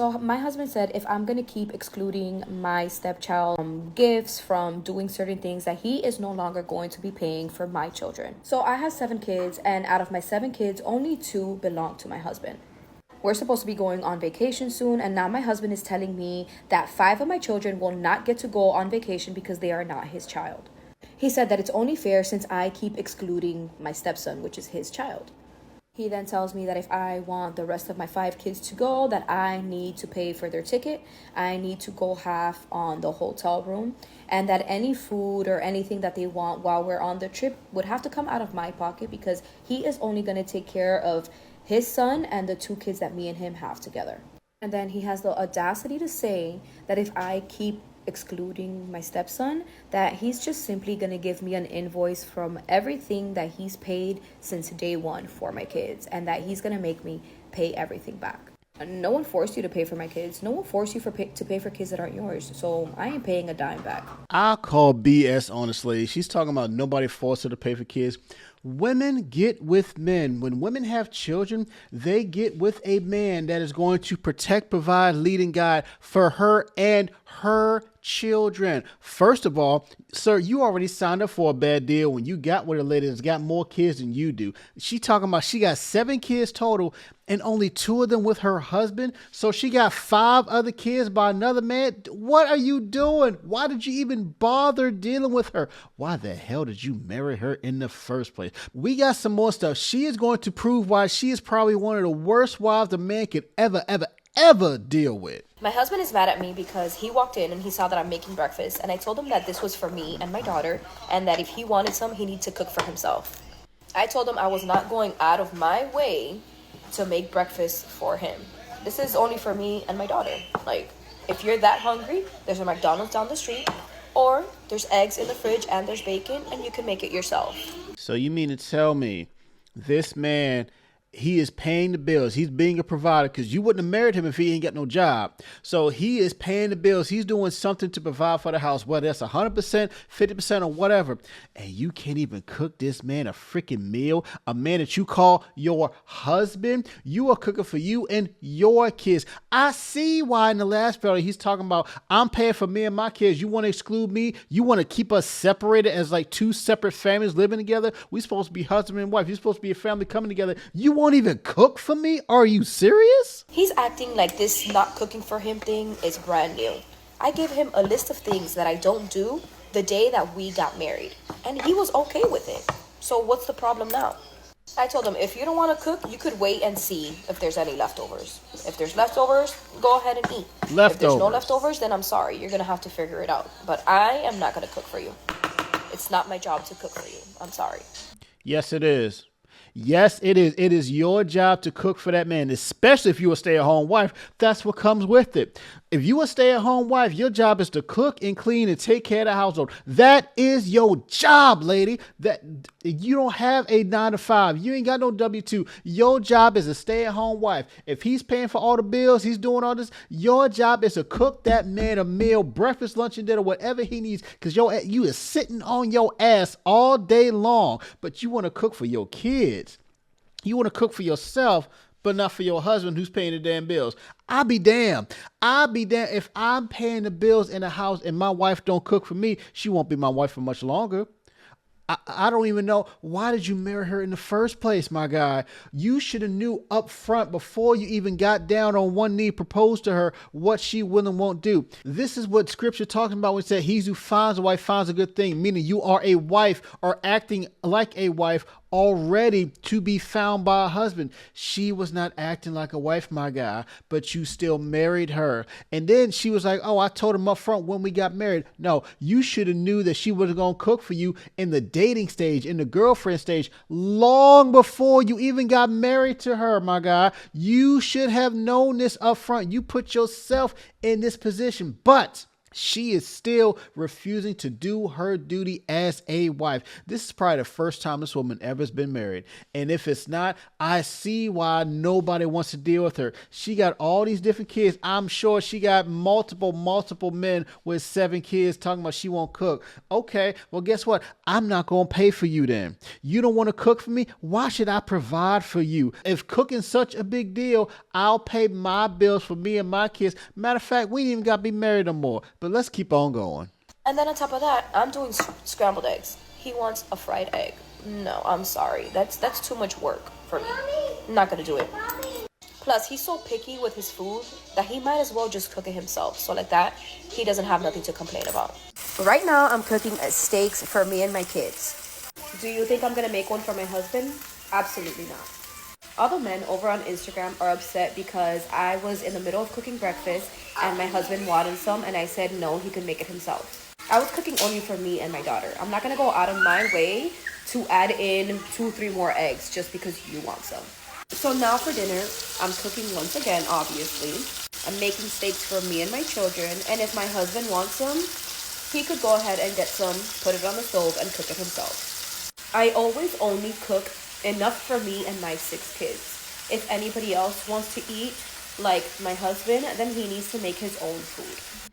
So my husband said if I'm gonna keep excluding my stepchild from gifts, from doing certain things, that he is no longer going to be paying for my children. So I have 7 kids, and out of my 7 kids, only 2 belong to my husband. We're supposed to be going on vacation soon, and now my husband is telling me that 5 of my children will not get to go on vacation because they are not his child. He said that it's only fair since I keep excluding my stepson, which is his child. He then tells me that if I want the rest of my 5 kids to go, that I need to pay for their ticket. I need to go half on the hotel room, and that any food or anything that they want while we're on the trip would have to come out of my pocket because he is only going to take care of his son and the 2 kids that me and him have together. And then he has the audacity to say that if I keep excluding my stepson, that he's just simply gonna give me an invoice from everything that he's paid since day one for my kids, and that he's gonna make me pay everything back. No one forced you to pay for my kids. No one forced you to pay for kids that aren't yours. So I ain't paying a dime back. I call BS, honestly. She's talking about nobody forced her to pay for kids. Women get with men. When women have children, they get with a man that is going to protect, provide, lead, and guide for her and her children. First of all, sir, you already signed up for a bad deal when you got with a lady that's got more kids than you do. She talking about she got 7 kids total and only 2 of them with her husband. So she got 5 other kids by another man. What are you doing? Why did you even bother dealing with her? Why the hell did you marry her in the first place? We got some more stuff. She is going to prove why she is probably one of the worst wives a man could ever deal with. My husband is mad at me because he walked in and he saw that I'm making breakfast, and I told him that this was for me and my daughter, and that if he wanted some, he needed to cook for himself. I told him I was not going out of my way to make breakfast for him. This is only for me and my daughter. Like, if you're that hungry, there's a McDonald's down the street, or there's eggs in the fridge and there's bacon, and you can make it yourself. So you mean to tell me this man, he is paying the bills. He's being a provider because you wouldn't have married him if he ain't got no job. So he is paying the bills. He's doing something to provide for the house, whether that's 100%, 50%, or whatever. And you can't even cook this man a freaking meal. A man that you call your husband. You are cooking for you and your kids. I see why in the last video he's talking about, I'm paying for me and my kids. You want to exclude me? You want to keep us separated as like 2 separate families living together? We're supposed to be husband and wife. You're supposed to be a family coming together. You won't even cook for me? Are you serious? He's acting like this not cooking for him thing is brand new. I gave him a list of things that I don't do the day that we got married, and he was okay with it. So what's the problem now? I told him, if you don't want to cook, you could wait and see if there's any leftovers. If there's leftovers, go ahead and eat. If there's no leftovers, then I'm sorry. You're going to have to figure it out. But I am not going to cook for you. It's not my job to cook for you. I'm sorry. Yes, it is. Yes, it is. It is your job to cook for that man, especially if you're a stay-at-home wife. That's what comes with it. If you're a stay-at-home wife, your job is to cook and clean and take care of the household. That is your job, lady. That you don't have a 9-to-5. You ain't got no W-2. Your job is a stay-at-home wife. If he's paying for all the bills, he's doing all this, your job is to cook that man a meal, breakfast, lunch, and dinner, whatever he needs, because you is sitting on your ass all day long, but you want to cook for your kids. You want to cook for yourself, but not for your husband who's paying the damn bills. I'll be damned. If I'm paying the bills in the house and my wife don't cook for me, she won't be my wife for much longer. I don't even know. Why did you marry her in the first place, my guy? You should have knew up front before you even got down on one knee, proposed to her, what she will and won't do. This is what scripture talking about when it said, he who finds a wife finds a good thing, meaning you are a wife or acting like a wife already to be found by a husband. She was not acting like a wife, my guy, but you still married her. And then she was like, oh, I told him up front when we got married. No, you should have knew that she was going to cook for you in the dating stage, in the girlfriend stage, long before you even got married to her, my guy. You should have known this up front. You put yourself in this position. But She is still refusing to do her duty as a wife. This is probably the first time this woman ever has been married. And if it's not, I see why nobody wants to deal with her. She got all these different kids. I'm sure she got multiple men with 7 kids talking about she won't cook. Okay, well, guess what? I'm not going to pay for you then. You don't want to cook for me? Why should I provide for you? If cooking's such a big deal, I'll pay my bills for me and my kids. Matter of fact, we ain't even got to be married no more. But let's keep on going. And then on top of that, I'm doing scrambled eggs. He wants a fried egg. No, I'm sorry. That's too much work for me. I'm not gonna do it. Plus, he's so picky with his food that he might as well just cook it himself. So like that, he doesn't have nothing to complain about. Right now, I'm cooking steaks for me and my kids. Do you think I'm gonna make one for my husband? Absolutely not. Other men over on Instagram are upset because I was in the middle of cooking breakfast and my husband wanted some and I said no, he could make it himself. I was cooking only for me and my daughter. I'm not gonna go out of my way to add in 2-3 more eggs just because you want some. So now for dinner, I'm cooking once again, obviously. I'm making steaks for me and my children, and if my husband wants some, he could go ahead and get some, put it on the stove and cook it himself. I always only cook enough for me and my 6 kids. If anybody else wants to eat, like my husband, then he needs to make his own food.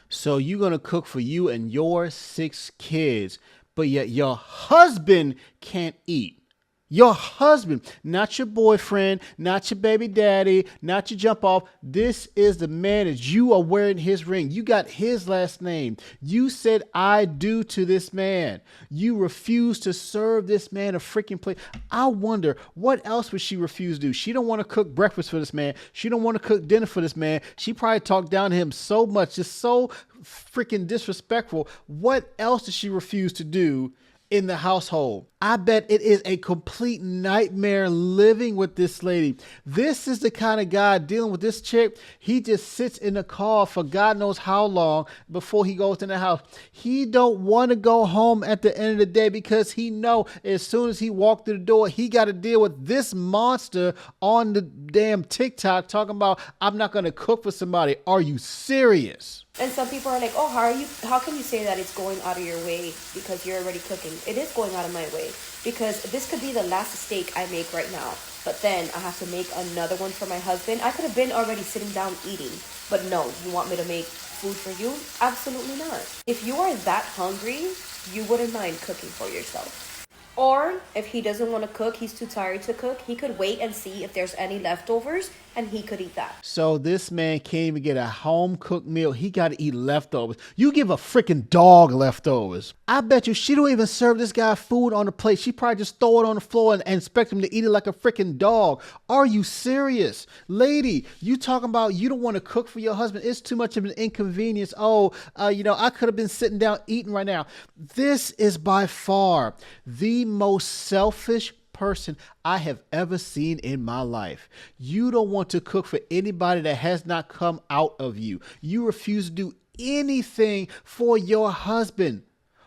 So you're going to cook for you and your 6 kids, but yet your husband can't eat. Your husband, not your boyfriend, not your baby daddy, not your jump off. This is the man that you are wearing his ring. You got his last name. You said, I do to this man. You refuse to serve this man a freaking plate. I wonder what else would she refuse to do? She don't want to cook breakfast for this man. She don't want to cook dinner for this man. She probably talked down to him so much, just so freaking disrespectful. What else does she refuse to do in the household? I bet it is a complete nightmare living with this lady. This is the kind of guy dealing with this chick. He just sits in the car for God knows how long before he goes in the house. He don't want to go home at the end of the day because he know as soon as he walked through the door, he got to deal with this monster on the damn TikTok talking about, I'm not going to cook for somebody. Are you serious? And some people are like, oh, how can you say that it's going out of your way because you're already cooking? It is going out of my way because this could be the last steak I make right now. But then I have to make another one for my husband. I could have been already sitting down eating. But no, you want me to make food for you? Absolutely not. If you are that hungry, you wouldn't mind cooking for yourself. Or if he doesn't want to cook, he's too tired to cook, he could wait and see if there's any leftovers and he could eat that. So this man can't even get a home cooked meal. He got to eat leftovers. You give a freaking dog leftovers. I bet you she don't even serve this guy food on the plate. She probably just throw it on the floor and expect him to eat it like a freaking dog. Are you serious? Lady, you talking about you don't want to cook for your husband. It's too much of an inconvenience. I could have been sitting down eating right now. This is by far the most selfish person I have ever seen in my life. You don't want to cook for anybody that has not come out of you. You refuse to do anything for your husband.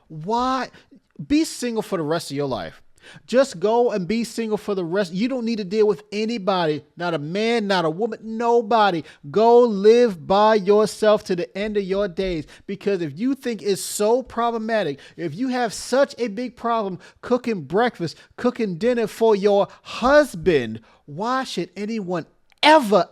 Why? Be single for the rest of your life. Just go and be single for the rest. You don't need to deal with anybody, not a man, not a woman, nobody. Go live by yourself to the end of your days. Because if you think it's so problematic, if you have such a big problem cooking breakfast, cooking dinner for your husband, why should anyone ever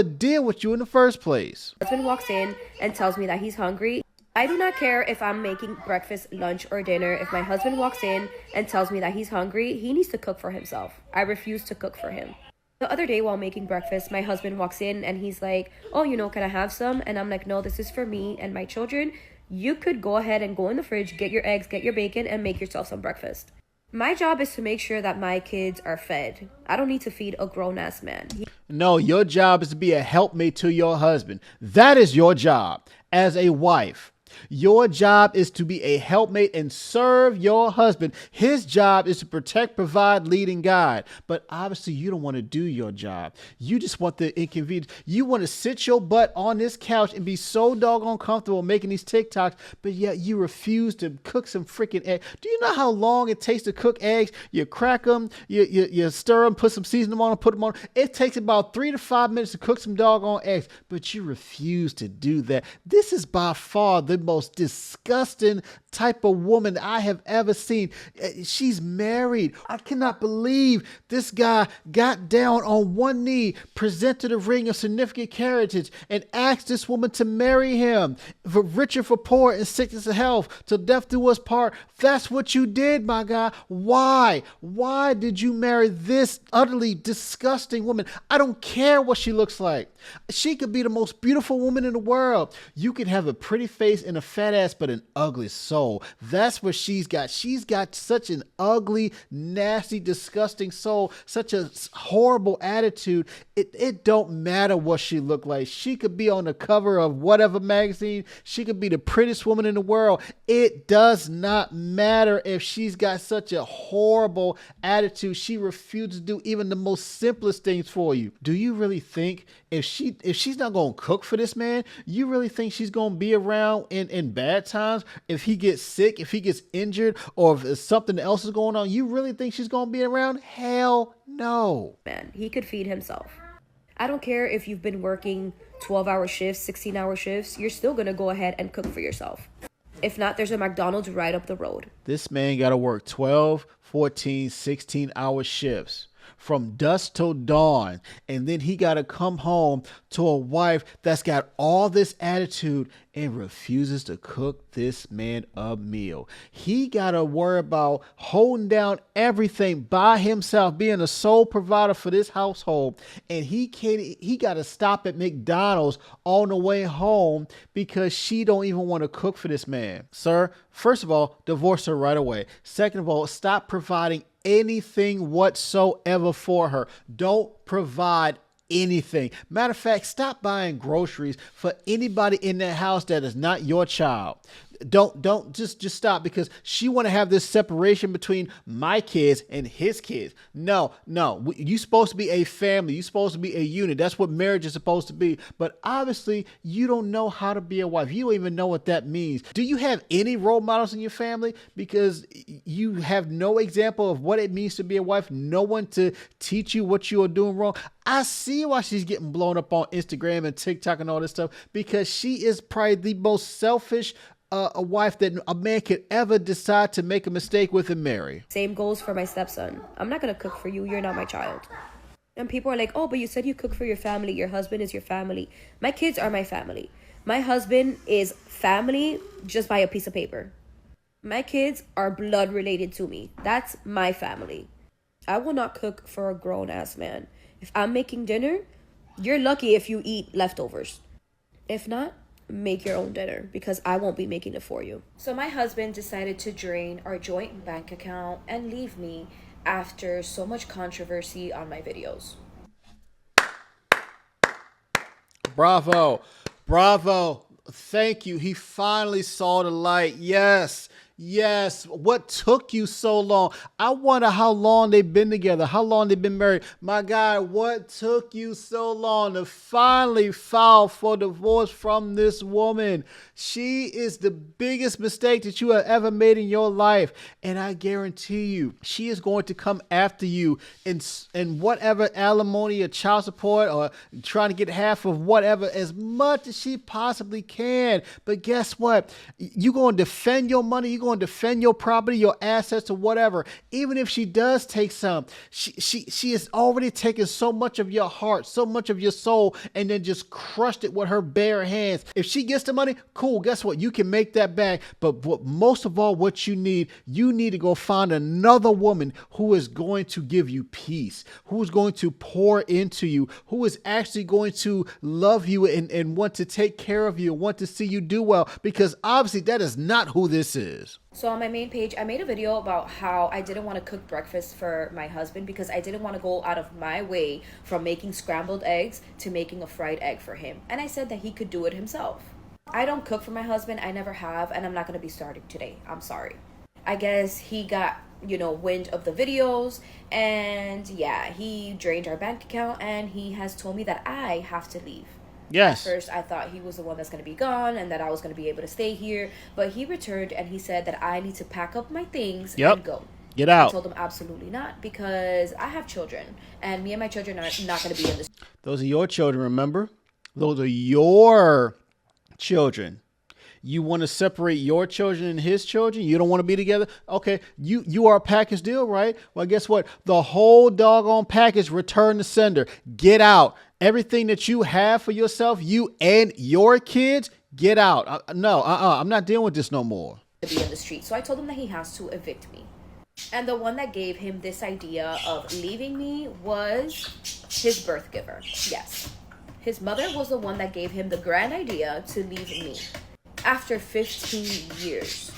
deal with you in the first place? My husband walks in and tells me that he's hungry. I do not care if I'm making breakfast, lunch, or dinner. If my husband walks in and tells me that he's hungry, he needs to cook for himself. I refuse to cook for him. The other day while making breakfast, my husband walks in and he's like, oh, can I have some? And I'm like, no, this is for me and my children. You could go ahead and go in the fridge, get your eggs, get your bacon, and make yourself some breakfast. My job is to make sure that my kids are fed. I don't need to feed a grown-ass man. No, your job is to be a helpmate to your husband. That is your job as a wife. Your job is to be a helpmate and serve your husband. His job is to protect, provide, lead, and guide. But obviously, you don't want to do your job. You just want the inconvenience. You want to sit your butt on this couch and be so doggone comfortable making these TikToks, but yet you refuse to cook some freaking eggs. Do you know how long it takes to cook eggs? You crack them, you stir them, put some seasoning on them, put them on. It takes about 3 to 5 minutes to cook some doggone eggs, but you refuse to do that. This is by far the most disgusting type of woman I have ever seen. She's married. I cannot believe this guy got down on one knee, presented a ring of significant carriage, and asked this woman to marry him for richer, for poor, in sickness and health, till death do us part. That's what you did, my guy. Why? Why did you marry this utterly disgusting woman? I don't care what she looks like. She could be the most beautiful woman in the world. You could have a pretty face and a fat ass, but an ugly soul. That's what she's got. She's got such an ugly, nasty, disgusting soul, such a horrible attitude. It don't matter what she looked like. She could be on the cover of whatever magazine. She could be the prettiest woman in the world. It does not matter if she's got such a horrible attitude. She refuses to do even the most simplest things for you. Do you really think if she's not going to cook for this man, you really think she's going to be around in bad times? If he gets sick, if he gets injured, or if something else is going on, you really think she's going to be around? Hell no. Man, he could feed himself. I don't care if you've been working 12-hour shifts, 16-hour shifts, you're still going to go ahead and cook for yourself. If not, there's a McDonald's right up the road. This man got to work 12, 14, 16-hour shifts from dusk till dawn, and then he got to come home to a wife that's got all this attitude and refuses to cook this man a meal. He got to worry about holding down everything by himself, being a sole provider for this household, and he got to stop at McDonald's on the way home because she don't even want to cook for this man. Sir, first of all, divorce her right away. Second of all, stop providing anything whatsoever for her. Don't provide anything. Matter of fact, stop buying groceries for anybody in that house that is not your child. Don't just stop because she want to have this separation between my kids and his kids. No, you supposed to be a family. You supposed to be a unit. That's what marriage is supposed to be. But obviously, you don't know how to be a wife. You don't even know what that means. Do you have any role models in your family? Because you have no example of what it means to be a wife. No one to teach you what you are doing wrong. I see why she's getting blown up on Instagram and TikTok and all this stuff, because she is probably the most selfish a wife that a man could ever decide to make a mistake with and marry. Same goes for my stepson. I'm not going to cook for you. You're not my child. And people are like, oh, but you said you cook for your family. Your husband is your family. My kids are my family. My husband is family just by a piece of paper. My kids are blood related to me. That's my family. I will not cook for a grown-ass man. If I'm making dinner, you're lucky if you eat leftovers. If not, make your own dinner because I won't be making it for you. So my husband decided to drain our joint bank account and leave me after so much controversy on my videos. Bravo. Thank you. He finally saw the light. Yes. What took you so long? I wonder how long they've been together, how long they've been married. My guy, what took you so long to finally file for divorce from this woman? She is the biggest mistake that you have ever made in your life. And I guarantee you, she is going to come after you in whatever alimony or child support or trying to get half of whatever, as much as she possibly can. But guess what? You're going to defend your money. You're going to defend your property, your assets, or whatever. Even if she does take some, she has already taken so much of your heart, so much of your soul, and then just crushed it with her bare hands. If she gets the money, cool. Guess what? You can make that back. But most of all, what you need to go find another woman who is going to give you peace, who is going to pour into you, who is actually going to love you and want to take care of you, want to see you do well, because obviously that is not who this is. So on my main page, I made a video about how I didn't want to cook breakfast for my husband because I didn't want to go out of my way from making scrambled eggs to making a fried egg for him. And I said that he could do it himself. I don't cook for my husband. I never have, and I'm not going to be starting today. I'm sorry. I guess he got, wind of the videos, and yeah, he drained our bank account, and he has told me that I have to leave. Yes. At first, I thought he was the one that's going to be gone and that I was going to be able to stay here, but he returned and he said that I need to pack up my things Yep. and go. Get out. I told him absolutely not, because I have children, and me and my children are not going to be in this. Those are your children, remember? Those are your children. You want to separate your children and his children? You don't want to be together? Okay, you are a package deal, right? Well, guess what? The whole doggone package, return to sender. Get out. Everything that you have for yourself, you and your kids, get out. I'm not dealing with this no more. To be in the street. So I told him that he has to evict me. And the one that gave him this idea of leaving me was his birth giver. Yes. His mother was the one that gave him the grand idea to leave me. After 15 years.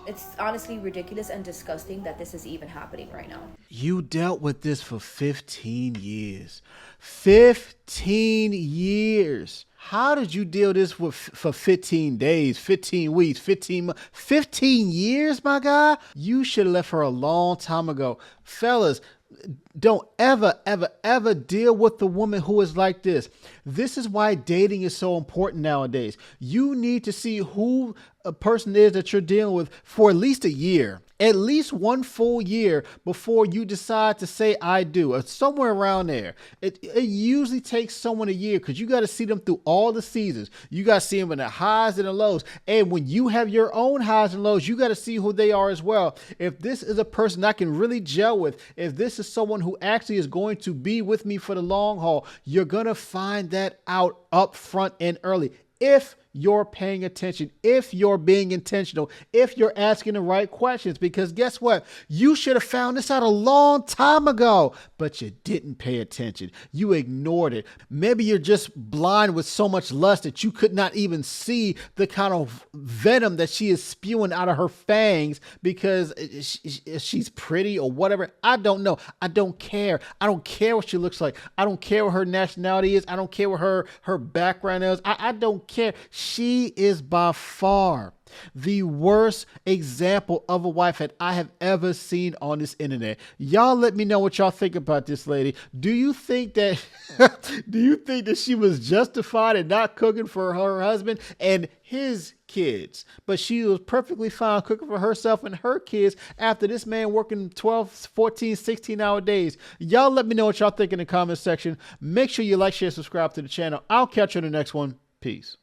It's honestly ridiculous and disgusting that this is even happening right now. You dealt with this for 15 years. 15 years. How did you deal this with for 15 days, 15 weeks, 15 months, 15 years, my guy? You should have left her a long time ago. Fellas, don't ever deal with the woman who is like this. This is why dating is so important nowadays. You need to see who a person is that you're dealing with for at least a year. At least one full year before you decide to say I do, or somewhere around there. It usually takes someone a year, because you got to see them through all the seasons. You got to see them in the highs and the lows. And when you have your own highs and lows, you got to see who they are as well. If this is a person I can really gel with, if this is someone who actually is going to be with me for the long haul, you're going to find that out up front and early. If you're paying attention, if you're being intentional, if you're asking the right questions, because guess what? You should have found this out a long time ago, but you didn't pay attention. You ignored it. Maybe you're just blind with so much lust that you could not even see the kind of venom that she is spewing out of her fangs because she's pretty or whatever. I don't know. I don't care. I don't care what she looks like. I don't care what her nationality is. I don't care what her background is. I don't care. She is by far the worst example of a wife that I have ever seen on this internet. Y'all let me know what y'all think about this lady. Do you think that she was justified in not cooking for her husband and his kids, but she was perfectly fine cooking for herself and her kids after this man working 12, 14, 16-hour days? Y'all let me know what y'all think in the comment section. Make sure you like, share, subscribe to the channel. I'll catch you in the next one. Peace.